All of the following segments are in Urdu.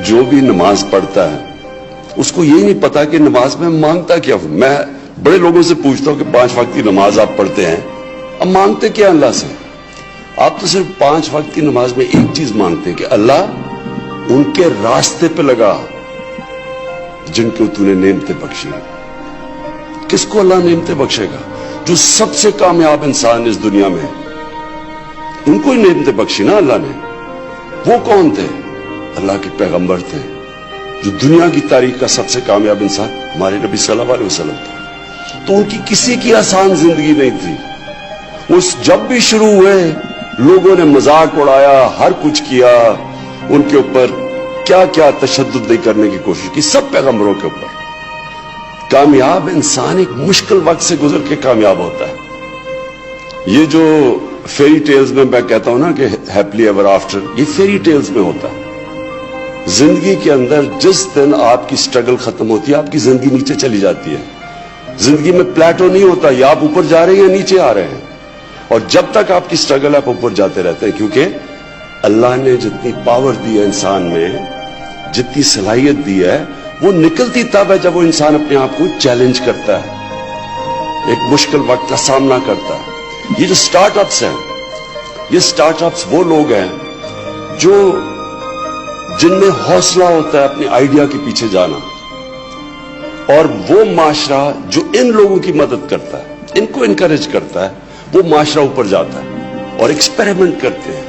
جو بھی نماز پڑھتا ہے اس کو یہی نہیں پتا کہ نماز میں مانگتا کیا ہوں. میں بڑے لوگوں سے پوچھتا ہوں کہ 5 وقت کی نماز آپ پڑھتے ہیں, اب مانگتے کیا اللہ سے؟ آپ تو صرف 5 وقت کی نماز میں ایک چیز مانگتے ہیں کہ اللہ ان کے راستے پہ لگا جن کو تو نے نعمتیں بخشی. کس کو اللہ نعمتیں بخشے گا؟ جو سب سے کامیاب انسان اس دنیا میں, ان کو ہی نعمتیں بخشی نا اللہ نے. وہ کون تھے؟ اللہ کے پیغمبر تھے. جو دنیا کی تاریخ کا سب سے کامیاب انسان ہمارے نبی صلی اللہ علیہ وسلم تھے. تو ان کی کسی کی آسان زندگی نہیں تھی. وہ جب بھی شروع ہوئے لوگوں نے مذاق اڑایا, ہر کچھ کیا, ان کے اوپر کیا کیا تشدد نہیں کرنے کی کوشش کی, سب پیغمبروں کے اوپر. کامیاب انسان ایک مشکل وقت سے گزر کے کامیاب ہوتا ہے. یہ جو فیری ٹیلز میں کہتا ہوں نا کہ ہیپلی ایور آفٹر, یہ فیری ٹیلز میں ہوتا ہے. زندگی کے اندر جس دن آپ کی سٹرگل ختم ہوتی ہے آپ کی زندگی نیچے چلی جاتی ہے. زندگی میں پلیٹو نہیں ہوتا, یا آپ اوپر جا رہے ہیں یا نیچے آ رہے ہیں. اور جب تک آپ کی سٹرگل ہے آپ اوپر جاتے رہتے ہیں, کیونکہ اللہ نے جتنی پاور دی ہے انسان میں, جتنی صلاحیت دی ہے, وہ نکلتی تب ہے جب وہ انسان اپنے آپ کو چیلنج کرتا ہے, ایک مشکل وقت کا سامنا کرتا ہے. یہ جو سٹارٹ اپس ہیں, یہ سٹارٹ اپس وہ لوگ ہیں جن میں حوصلہ ہوتا ہے اپنے آئیڈیا کے پیچھے جانا, اور وہ معاشرہ جو ان لوگوں کی مدد کرتا ہے, ان کو انکریج کرتا ہے, وہ معاشرہ اوپر جاتا ہے اور ایکسپیریمنٹ کرتے ہیں.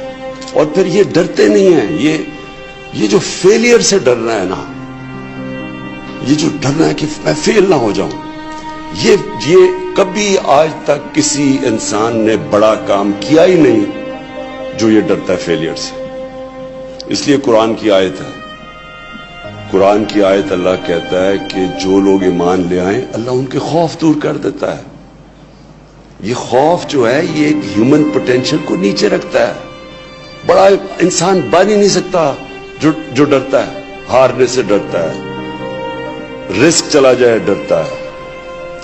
اور پھر یہ ڈرتے نہیں ہیں. یہ جو فیلئر سے ڈرنا ہے نا, یہ جو ڈرنا ہے کہ میں فیل نہ ہو جاؤں, یہ کبھی آج تک کسی انسان نے بڑا کام کیا ہی نہیں جو یہ ڈرتا ہے فیلئر سے. اس لیے قرآن کی آیت ہے, قرآن کی آیت اللہ کہتا ہے کہ جو لوگ ایمان لے آئیں اللہ ان کے خوف دور کر دیتا ہے. یہ خوف جو ہے یہ ایک ہیومن پوٹینشل کو نیچے رکھتا ہے. بڑا انسان بن ہی نہیں سکتا جو ڈرتا ہے, ہارنے سے ڈرتا ہے, رسک چلا جائے ڈرتا ہے,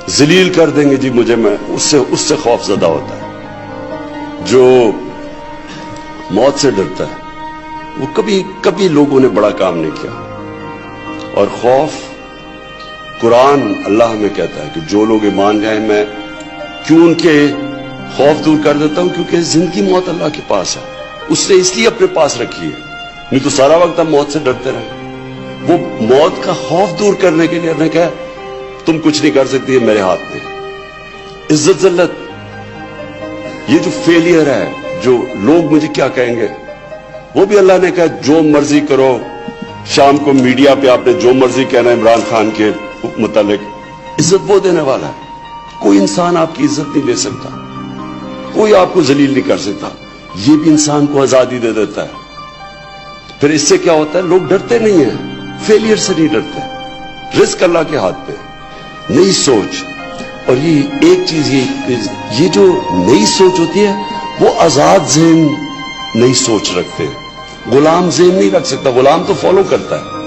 ذلیل کر دیں گے جی مجھے, میں اس سے خوف زدہ ہوتا ہے. جو موت سے ڈرتا ہے وہ کبھی لوگوں نے بڑا کام نہیں کیا. اور خوف, قرآن اللہ ہمیں کہتا ہے کہ جو لوگ ایمان لے آئیں میں کیوں ان کے خوف دور کر دیتا ہوں, کیونکہ زندگی موت اللہ کے پاس ہے, اس نے اس لیے اپنے پاس رکھی ہے, نہیں تو سارا وقت ہم موت سے ڈرتے رہے. وہ موت کا خوف دور کرنے کے لیے نے کہا تم کچھ نہیں کر سکتی, ہے میرے ہاتھ میں. عزت ذلت, یہ جو فیلئر ہے, جو لوگ مجھے کیا کہیں گے, وہ بھی اللہ نے کہا جو مرضی کرو. شام کو میڈیا پہ آپ نے جو مرضی کہنا ہے عمران خان کے متعلق, عزت وہ دینے والا ہے. کوئی انسان آپ کی عزت نہیں لے سکتا, کوئی آپ کو ذلیل نہیں کر سکتا. یہ بھی انسان کو آزادی دے دیتا ہے. پھر اس سے کیا ہوتا ہے, لوگ ڈرتے نہیں ہیں, فیلئر سے نہیں ڈرتے. رزق اللہ کے ہاتھ پہ, نئی سوچ. اور یہ ایک چیز, یہ جو نئی سوچ ہوتی ہے وہ آزاد ذہن نئی سوچ رکھتے ہیں. غلام ذہن نہیں رکھ سکتا, غلام تو فالو کرتا ہے.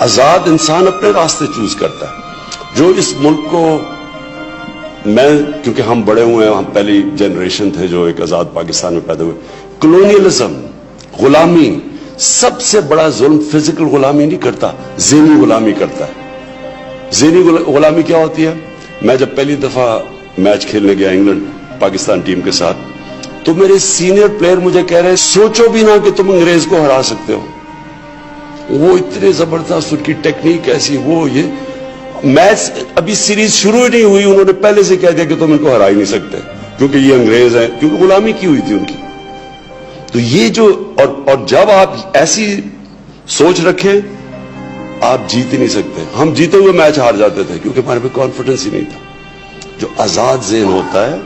آزاد انسان اپنے راستے چوز کرتا ہے. جو اس ملک کو, میں کیونکہ ہم بڑے ہوئے ہیں, ہم پہلی جنریشن تھے جو ایک آزاد پاکستان میں پیدا ہوئے. کلونیلزم, غلامی, سب سے بڑا ظلم فزیکل غلامی نہیں کرتا, ذہنی غلامی کرتا ہے. ذہنی غلامی کیا ہوتی ہے؟ میں جب پہلی دفعہ میچ کھیلنے گیا انگلینڈ پاکستان ٹیم کے ساتھ, تو میرے سینئر پلیئر مجھے کہہ رہے سوچو بھی نہ کہ تم انگریز کو ہرا سکتے ہو. وہ اتنے زبردست, ان کی ٹیکنیک ایسی, وہ یہ میچ ابھی سیریز شروع ہی نہیں ہوئی, انہوں نے پہلے سے کہہ دیا کہ تم ان کو ہرا ہی نہیں سکتے کیونکہ یہ انگریز ہیں, کیونکہ غلامی کی ہوئی تھی ان کی. تو یہ جو, اور جب آپ ایسی سوچ رکھیں آپ جیت ہی نہیں سکتے. ہم جیتے ہوئے میچ ہار جاتے تھے کیونکہ ہمارے پہ کانفیڈنس ہی نہیں تھا. جو آزاد ذہن ہوتا ہے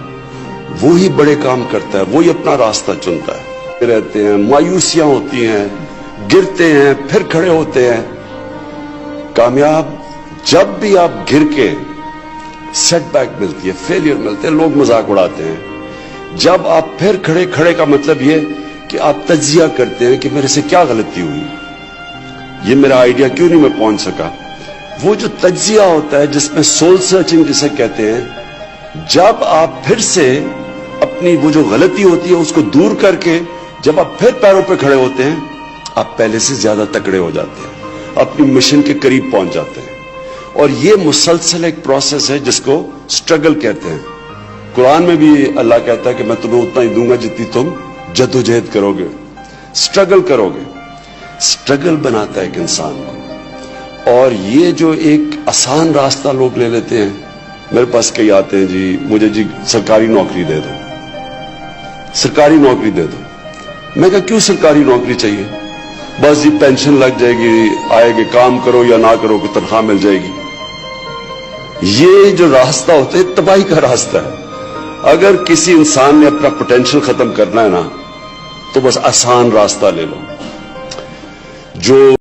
وہی بڑے کام کرتا ہے, وہی اپنا راستہ چنتا ہے. رہتے ہیں, مایوسیاں ہوتی ہیں, گرتے ہیں, پھر کھڑے ہوتے ہیں. کامیاب جب بھی آپ گر کے, سیٹ بیک ملتی ہے, فیلئر ملتے ہیں, لوگ مذاق اڑاتے ہیں. جب آپ پھر کھڑے کا مطلب یہ کہ آپ تجزیہ کرتے ہیں کہ میرے سے کیا غلطی ہوئی, یہ میرا آئیڈیا کیوں نہیں میں پہنچ سکا. وہ جو تجزیہ ہوتا ہے جس میں سول سرچنگ جسے کہتے ہیں, جب آپ پھر سے اپنی وہ جو غلطی ہوتی ہے اس کو دور کر کے جب آپ پھر پیروں پہ کھڑے ہوتے ہیں آپ پہلے سے زیادہ تکڑے ہو جاتے ہیں. اپنی مشن کے قریب پہنچ جاتے ہیں. اور یہ مسلسل ایک پروسیس ہے جس کو سٹرگل کہتے ہیں. قرآن میں بھی اللہ کہتا ہے کہ میں تمہیں اتنا ہی دوں گا جتنی تم جدوجہد کرو گے, سٹرگل کرو گے. سٹرگل بناتا ہے ایک انسان کو. اور یہ جو ایک آسان راستہ لوگ لے لیتے ہیں, میرے پاس کئی آتے ہیں جی مجھے جی سرکاری نوکری دے دو, سرکاری نوکری دے دو. میں کہا کیوں سرکاری نوکری چاہیے؟ بس جی پینشن لگ جائے گی, آئے گی, کام کرو یا نہ کرو کوئی تنخواہ مل جائے گی. یہ جو راستہ ہوتا ہے تباہی کا راستہ ہے. اگر کسی انسان نے اپنا پوٹینشیل ختم کرنا ہے نا تو بس آسان راستہ لے لو. جو